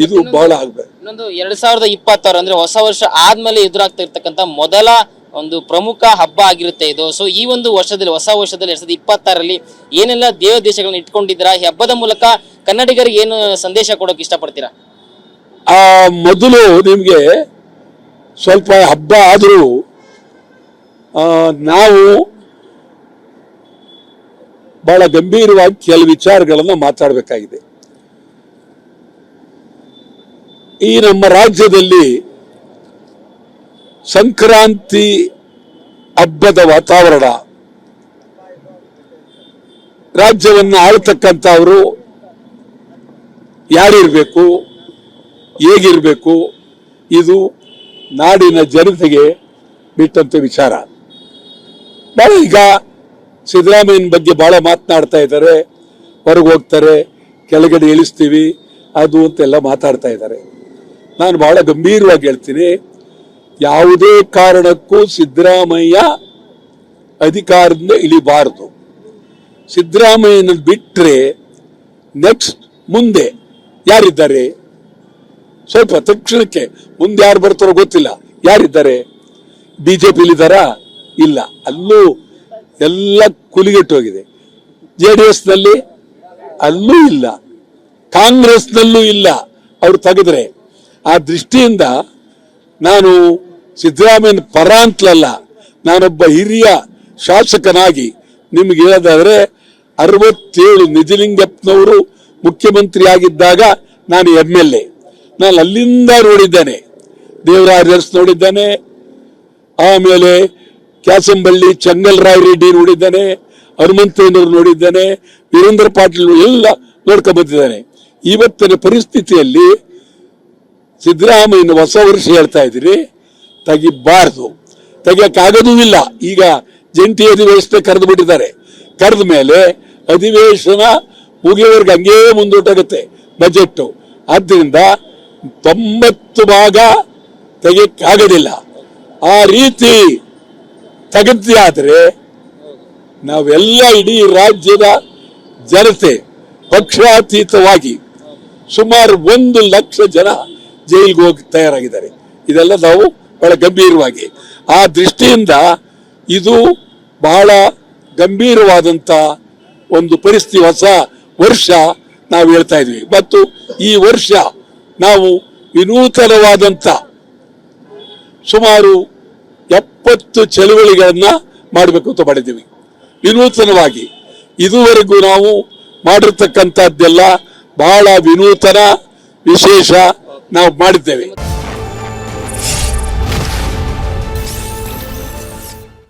ಇದು ಬಹಳ ಆಗಬೇಕು. ಇನ್ನೊಂದು 2026 ಅಂದ್ರೆ ಹೊಸ ವರ್ಷ ಆದ್ಮೇಲೆ ಎದುರಾಗ್ತಾ ಇರ್ತಕ್ಕಂಥ ಮೊದಲ ಒಂದು ಪ್ರಮುಖ ಹಬ್ಬ ಆಗಿರುತ್ತೆ ಇದು. ಸೊ ಈ ಒಂದು ವರ್ಷದಲ್ಲಿ, ಹೊಸ ವರ್ಷದಲ್ಲಿ 2026ರಲ್ಲಿ ಏನೆಲ್ಲ ದೇಶಗಳನ್ನ ಇಟ್ಕೊಂಡಿದ್ದೀರಾ? ಈ ಹಬ್ಬದ ಮೂಲಕ ಕನ್ನಡಿಗರಿಗೆ ಏನು ಸಂದೇಶ ಕೊಡೋಕೆ ಇಷ್ಟಪಡ್ತೀರಾ? ಮೊದಲು ನಿಮಗೆ ಸ್ವಲ್ಪ ಹಬ್ಬ ಆದರೂ ನಾವು ಬಹಳ ಗಂಭೀರವಾಗಿ ಕೆಲವು ವಿಚಾರಗಳನ್ನು ಮಾತಾಡಬೇಕಾಗಿದೆ. ಈ ನಮ್ಮ ರಾಜ್ಯದಲ್ಲಿ ಸಂಕ್ರಾಂತಿ ಹಬ್ಬದ ವಾತಾವರಣ, ರಾಜ್ಯವನ್ನು ಆಳ್ತಕ್ಕಂಥವರು ಯಾರಿರಬೇಕು, ಹೇಗಿರಬೇಕು, ಇದು ನಾಡಿನ ಜನತೆಗೆ ಬಿಟ್ಟಂತ ವಿಚಾರ. ಬಹಳ ಈಗ ಸಿದ್ದರಾಮಯ್ಯನ ಬಗ್ಗೆ ಬಹಳ ಮಾತನಾಡ್ತಾ ಇದ್ದಾರೆ, ಹೊರಗೆ ಹೋಗ್ತಾರೆ, ಕೆಳಗಡೆ ಇಳಿಸ್ತೀವಿ ಅದು ಅಂತೆಲ್ಲ ಮಾತಾಡ್ತಾ ಇದ್ದಾರೆ. ನಾನು ಬಹಳ ಗಂಭೀರವಾಗಿ ಹೇಳ್ತೀನಿ, ಯಾವುದೇ ಕಾರಣಕ್ಕೂ ಸಿದ್ದರಾಮಯ್ಯ ಅಧಿಕಾರದಿಂದ ಇಳಿಬಾರದು. ಸಿದ್ದರಾಮಯ್ಯನ ಬಿಟ್ಟರೆ ನೆಕ್ಸ್ಟ್ ಮುಂದೆ ಯಾರಿದ್ದಾರೆ? ಸ್ವಲ್ಪ ತಕ್ಷಣಕ್ಕೆ ಮುಂದೆ ಯಾರು ಬರ್ತಾರೋ ಗೊತ್ತಿಲ್ಲ. ಯಾರಿದ್ದಾರೆ? ಬಿಜೆಪಿಲಿದ್ದಾರಾ? ಇಲ್ಲ, ಅಲ್ಲೂ ಎಲ್ಲ ಕುಲಿಗೆಟ್ಟೋಗಿದೆ. JDS ನಲ್ಲಿ ಅಲ್ಲೂ ಇಲ್ಲ, ಕಾಂಗ್ರೆಸ್ನಲ್ಲೂ ಇಲ್ಲ, ಅವ್ರು ತೆಗೆದ್ರೆ. ಆ ದೃಷ್ಟಿಯಿಂದ ನಾನು ಸಿದ್ದರಾಮಯ್ಯನ ಪರ ಅಂತಲಲ್ಲ, ನಾನೊಬ್ಬ ಹಿರಿಯ ಶಾಸಕನಾಗಿ ನಿಮ್ಗೆ ಹೇಳೋದಾದ್ರೆ 67 ನಿಜಲಿಂಗಪ್ಪನವರು ಮುಖ್ಯಮಂತ್ರಿ ಆಗಿದ್ದಾಗ ನಾನು MLA, ನಾನು ಅಲ್ಲಿಂದ ನೋಡಿದ್ದೇನೆ. ದೇವರಾಜ್ ನೋಡಿದ್ದಾನೆ, ಆಮೇಲೆ ಕ್ಯಾಸಂಬಳ್ಳಿ ಚಂಗಲ್ರಾಯ್ ರೆಡ್ಡಿ ನೋಡಿದ್ದಾನೆ, ಹನುಮಂತಯ್ಯನವರು ನೋಡಿದ್ದಾನೆ, ವೀರೇಂದ್ರ ಪಾಟೀಲ್ ಎಲ್ಲ ನೋಡ್ಕೊಂಡು ಬಂದಿದ್ದಾನೆ. ಇವತ್ತಿನ ಪರಿಸ್ಥಿತಿಯಲ್ಲಿ ಸಿದ್ದರಾಮಯ್ಯನ ಹೊಸ ವರ್ಷ ಹೇಳ್ತಾ ಇದ್ದೀರಿ, ತೆಗಿಬಾರ್ದು, ತೆಗಿಯಕ್ಕಾಗೋದೂ ಇಲ್ಲ. ಈಗ ಜಂಟಿ ಅಧಿವೇಶನ ಕರೆದು ಬಿಟ್ಟಿದ್ದಾರೆ. ಕರೆದ ಮೇಲೆ ಅಧಿವೇಶನ ಮುಗಿಯೋವರೆಗೆ ಹಂಗೇ ಮುಂದೂಟಾಗುತ್ತೆ ಬಜೆಟ್. ಆದ್ದರಿಂದ 90 ಭಾಗ ತೆಗಿಯಕ್ಕಾಗೋದಿಲ್ಲ. ಆ ರೀತಿ ತೆಗೆದೇ ಆದ್ರೆ ನಾವೆಲ್ಲ ಇಡೀ ರಾಜ್ಯದ ಜನತೆ ಪಕ್ಷಾತೀತವಾಗಿ ಸುಮಾರು 1 ಲಕ್ಷ ಜನ ಜೈಲಿಗೆ ಹೋಗಿ ತಯಾರಾಗಿದ್ದಾರೆ. ಇದೆಲ್ಲ ನಾವು ಬಹಳ ಗಂಭೀರವಾಗಿ, ಆ ದೃಷ್ಟಿಯಿಂದ ಇದು ಬಹಳ ಗಂಭೀರವಾದಂತ ಒಂದು ಪರಿಸ್ಥಿತಿ. ಹೊಸ ವರ್ಷ ನಾವು ಹೇಳ್ತಾ ಇದ್ವಿ, ಮತ್ತು ಈ ವರ್ಷ ನಾವು ವಿನೂತನವಾದಂತ ಸುಮಾರು 70 ಚಳುವಳಿಗಳನ್ನ ಮಾಡಬೇಕು ಅಂತ ಮಾಡಿದ್ದೀವಿ. ವಿನೂತನವಾಗಿ ಇದುವರೆಗೂ ನಾವು ಮಾಡಿರ್ತಕ್ಕಂಥದ್ದೆಲ್ಲ ಬಹಳ ವಿನೂತನ, ವಿಶೇಷ ನಾವು ಮಾಡಿದ್ದೇವೆ.